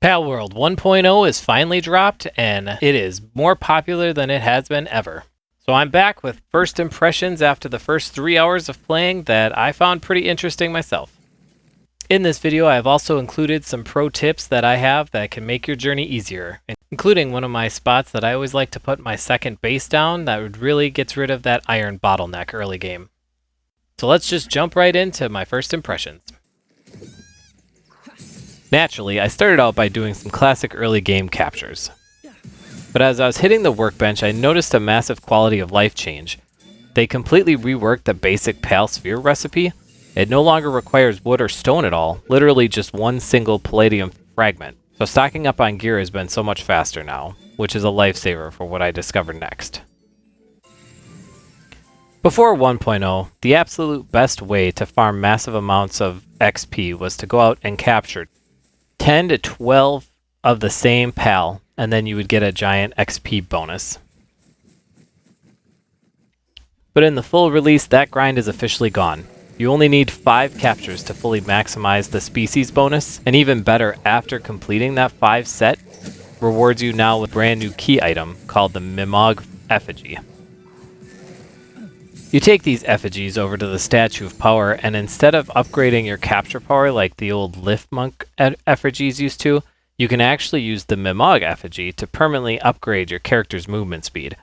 Palworld 1.0 is finally dropped, and it is more popular than it has been ever. So I'm back with first impressions after the first 3 hours of playing that I found pretty interesting myself. In this video, I have also included some pro tips that I have that can make your journey easier, including one of my spots that I always like to put my second base down that really gets rid of that iron bottleneck early game. So let's just jump right into my first impressions. Naturally, I started out by doing some classic early game captures. But as I was hitting the workbench, I noticed a massive quality of life change. They completely reworked the basic Pal Sphere recipe. It no longer requires wood or stone at all, literally just one single palladium fragment. So stocking up on gear has been so much faster now, which is a lifesaver for what I discovered next. Before 1.0, the absolute best way to farm massive amounts of XP was to go out and capture 10 to 12 of the same PAL, and then you would get a giant XP bonus. But in the full release, that grind is officially gone. You only need 5 captures to fully maximize the species bonus, and even better, after completing that 5 set, rewards you now with a brand new key item called the Mimog Effigy. You take these effigies over to the Statue of Power, and instead of upgrading your capture power like the old Lift Monk effigies used to, you can actually use the Mimog effigy to permanently upgrade your character's movement speed.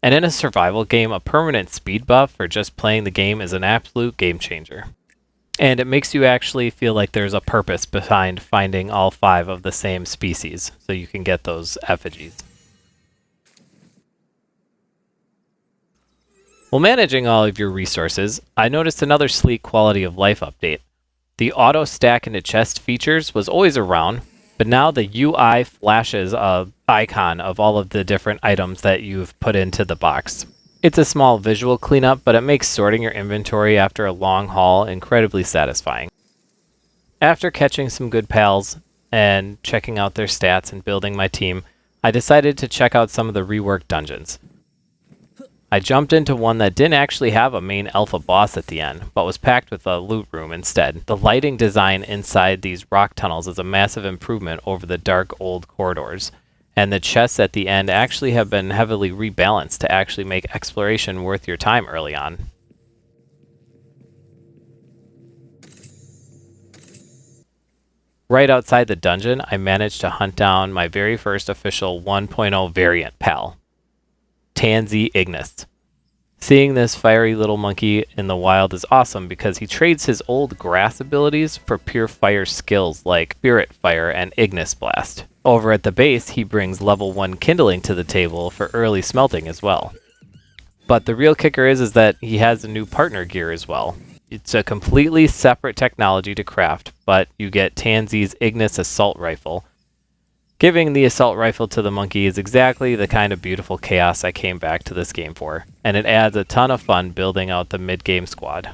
And in a survival game, a permanent speed buff for just playing the game is an absolute game changer. And it makes you actually feel like there's a purpose behind finding all 5 of the same species, so you can get those effigies. While managing all of your resources, I noticed another sleek quality of life update. The auto stack into chest features was always around, but now the UI flashes an icon of all of the different items that you've put into the box. It's a small visual cleanup, but it makes sorting your inventory after a long haul incredibly satisfying. After catching some good pals and checking out their stats and building my team, I decided to check out some of the reworked dungeons. I jumped into one that didn't actually have a main alpha boss at the end, but was packed with a loot room instead. The lighting design inside these rock tunnels is a massive improvement over the dark old corridors, and the chests at the end actually have been heavily rebalanced to actually make exploration worth your time early on. Right outside the dungeon, I managed to hunt down my very first official 1.0 variant pal, Tanzee Ignis. Seeing this fiery little monkey in the wild is awesome because he trades his old grass abilities for pure fire skills like Spirit Fire and Ignis Blast. Over at the base, he brings level 1 kindling to the table for early smelting as well. But the real kicker is that he has a new partner gear as well. It's a completely separate technology to craft, but you get Tanzee's Ignis Assault Rifle. Giving the assault rifle to the monkey is exactly the kind of beautiful chaos I came back to this game for, and it adds a ton of fun building out the mid-game squad.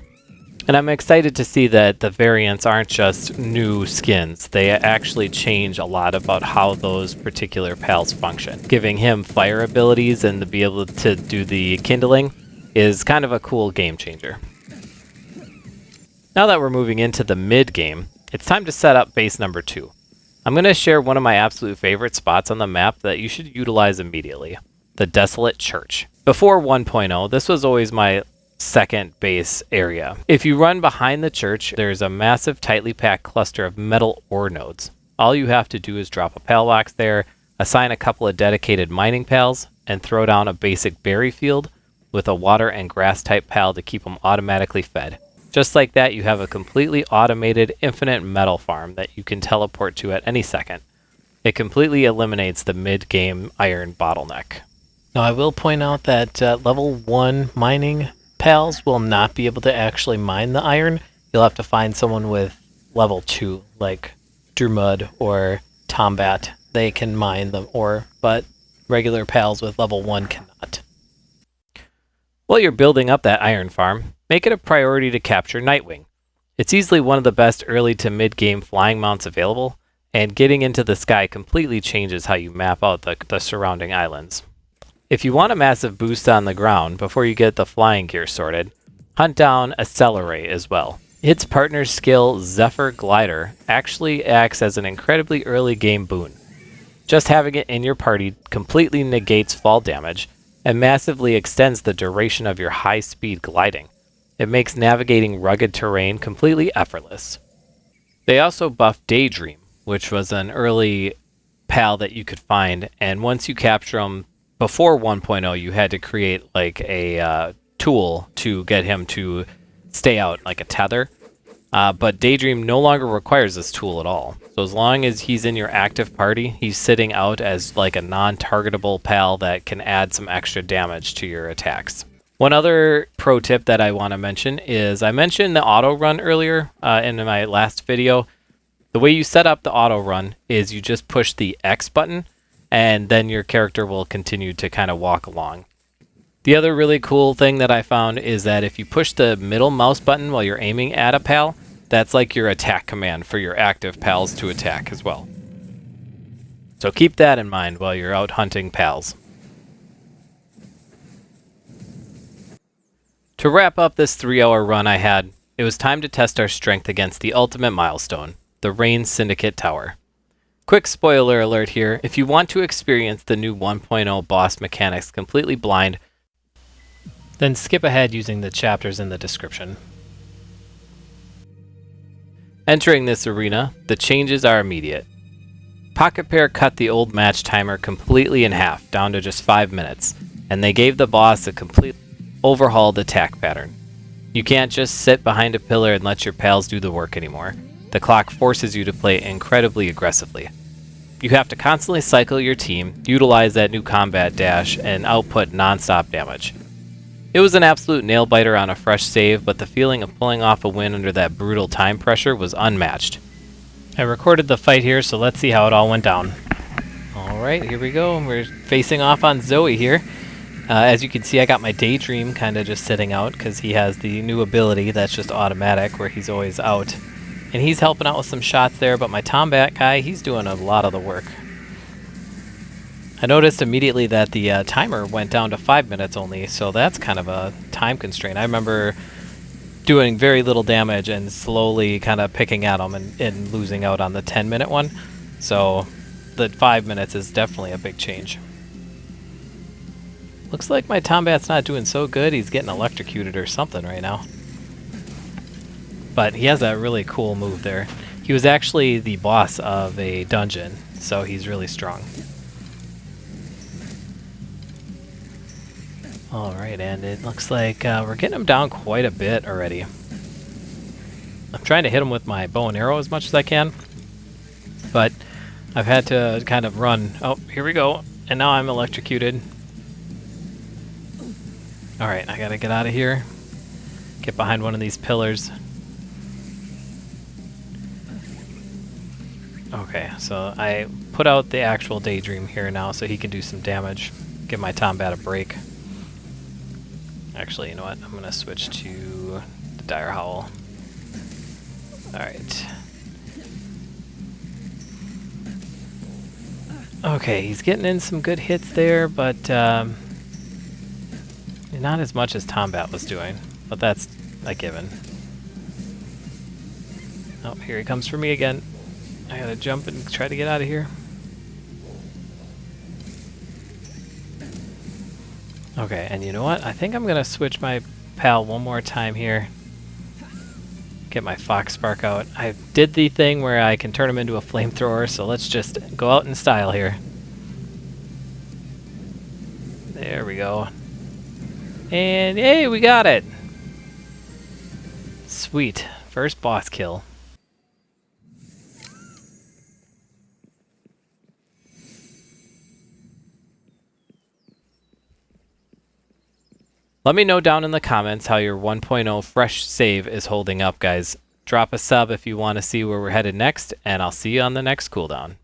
And I'm excited to see that the variants aren't just new skins, they actually change a lot about how those particular pals function. Giving him fire abilities and to be able to do the kindling is kind of a cool game changer. Now that we're moving into the mid-game, it's time to set up base number 2. I'm going to share one of my absolute favorite spots on the map that you should utilize immediately, the Desolate Church. Before 1.0, this was always my second base area. If you run behind the church, there's a massive tightly packed cluster of metal ore nodes. All you have to do is drop a pal box there, assign a couple of dedicated mining pals, and throw down a basic berry field with a water and grass type pal to keep them automatically fed. Just like that, you have a completely automated infinite metal farm that you can teleport to at any second. It completely eliminates the mid-game iron bottleneck. Now I will point out that level 1 mining pals will not be able to actually mine the iron. You'll have to find someone with level 2, like Drumud or Tombat. They can mine the ore, but regular pals with level 1 cannot. While you're building up that iron farm, make it a priority to capture Nightwing. It's easily one of the best early to mid-game flying mounts available, and getting into the sky completely changes how you map out the surrounding islands. If you want a massive boost on the ground before you get the flying gear sorted, hunt down Accelerate as well. Its partner skill, Zephyr Glider, actually acts as an incredibly early game boon. Just having it in your party completely negates fall damage and massively extends the duration of your high-speed gliding. It makes navigating rugged terrain completely effortless. They also buffed Daydream, which was an early pal that you could find, and once you capture him before 1.0, you had to create like a tool to get him to stay out, like a tether. But Daydream no longer requires this tool at all. So as long as he's in your active party, he's sitting out as like a non-targetable pal that can add some extra damage to your attacks. One other pro tip that I want to mention is I mentioned the auto run earlier in my last video. The way you set up the auto run is you just push the X button and then your character will continue to kind of walk along. The other really cool thing that I found is that if you push the middle mouse button while you're aiming at a pal, that's like your attack command for your active pals to attack as well. So keep that in mind while you're out hunting pals. To wrap up this 3-hour run I had, it was time to test our strength against the ultimate milestone, the Rayne Syndicate Tower. Quick spoiler alert here, if you want to experience the new 1.0 boss mechanics completely blind, then skip ahead using the chapters in the description. Entering this arena, the changes are immediate. Pocket Pair cut the old match timer completely in half, down to just 5 minutes, and they gave the boss a complete overhauled attack pattern. You can't just sit behind a pillar and let your pals do the work anymore. The clock forces you to play incredibly aggressively. You have to constantly cycle your team, utilize that new combat dash, and output non-stop damage. It was an absolute nail-biter on a fresh save, but the feeling of pulling off a win under that brutal time pressure was unmatched. I recorded the fight here, so let's see how it all went down. Alright, here we go. We're facing off on Zoe here. As you can see, I got my Daydream kind of just sitting out because he has the new ability that's just automatic where he's always out. And he's helping out with some shots there, but my Tombat guy, he's doing a lot of the work. I noticed immediately that the timer went down to 5 minutes only, so that's kind of a time constraint. I remember doing very little damage and slowly kind of picking at them and losing out on the 10-minute one. So the 5 minutes is definitely a big change. Looks like my Tombat's not doing so good. He's getting electrocuted or something right now. But he has a really cool move there. He was actually the boss of a dungeon, so he's really strong. Alright, and it looks like we're getting him down quite a bit already. I'm trying to hit him with my bow and arrow as much as I can, but I've had to kind of run. Oh, here we go. And now I'm electrocuted. Alright, I gotta get out of here. Get behind one of these pillars. Okay, so I put out the actual Daydream here now so he can do some damage. Give my Tombat a break. Actually, you know what? I'm going to switch to the Dire Howl. Alright. Okay, he's getting in some good hits there, but not as much as Tombat was doing. But that's a given. Oh, here he comes for me again. I gotta jump and try to get out of here. Okay, and you know what? I think I'm gonna switch my pal one more time here. Get my Fox Spark out. I did the thing where I can turn him into a flamethrower, so let's just go out in style here. There we go. And hey, we got it! Sweet. First boss kill. Let me know down in the comments how your 1.0 fresh save is holding up, guys. Drop a sub if you want to see where we're headed next, and I'll see you on the next cooldown.